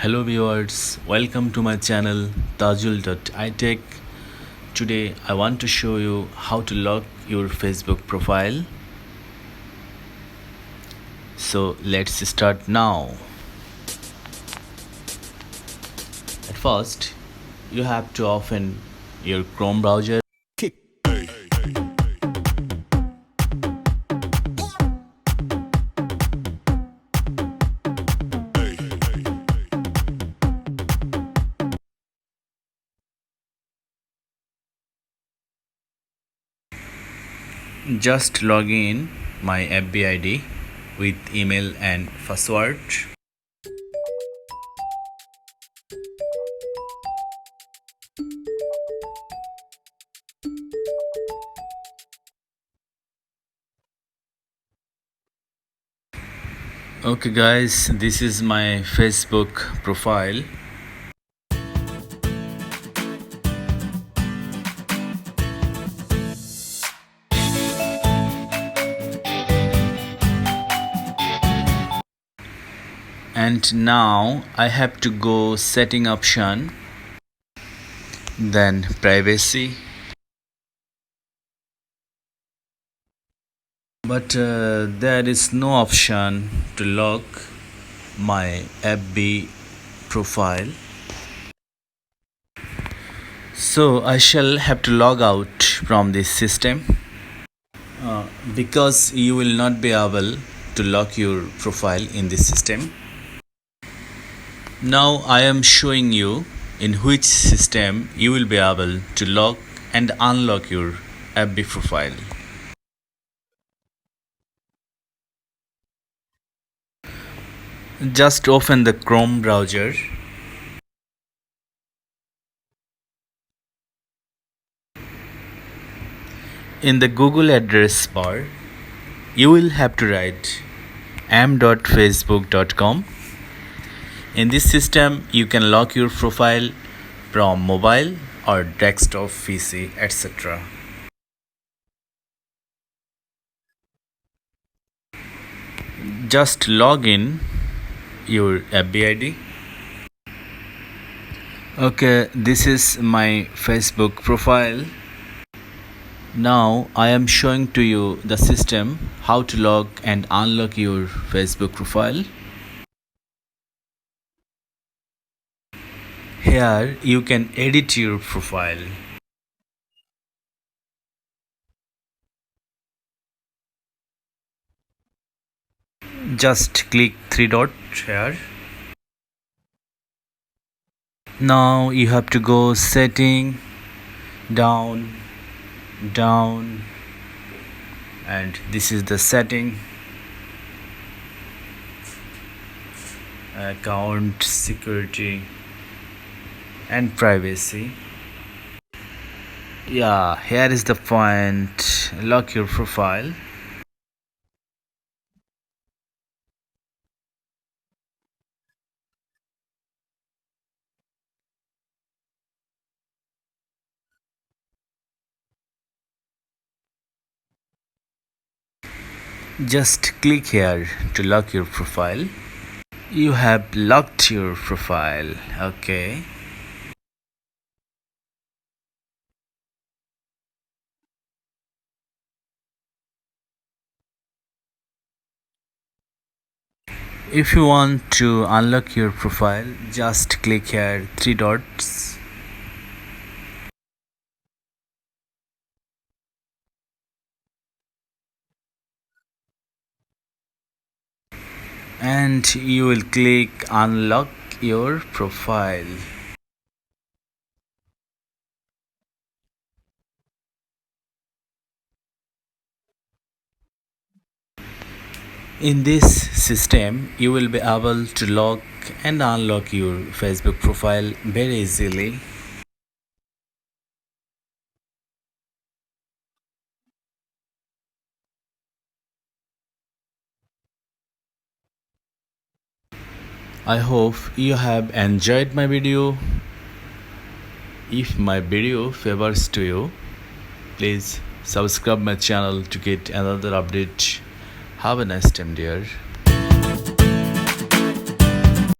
Hello viewers, welcome to my channel Tajul.i. Today I want to show you how to lock your Facebook profile. So let's start now. At first, you have to open your Chrome browser. Just log in my FB ID with email and password. Okay guys, this is my Facebook profile. And now I have to go setting option, then privacy. But there is no option to lock my FB profile. So I shall have to log out from this system because you will not be able to lock your profile in this system. Now I am showing you in which system you will be able to lock and unlock your FB profile. Just open the Chrome browser. In the Google address bar, you will have to write am.facebook.com. In this system, you can lock your profile from mobile or desktop PC, etc. Just log in your FB ID. Okay, this is my Facebook profile. Now I am showing to you the system how to lock and unlock your Facebook profile. Here you can edit your profile. Just click three dots here. Now you have to go setting, down, and this is the setting, account security and privacy. Yeah, here is the point, lock your profile. Just click here to lock your profile. You have locked your profile. Okay. If you want to unlock your profile, just click here three dots. And you will click unlock your profile. In this system, you will be able to lock and unlock your Facebook profile very easily. I hope you have enjoyed my video. If my video favors to you, please subscribe my channel to get another update. Have a nice time, dear.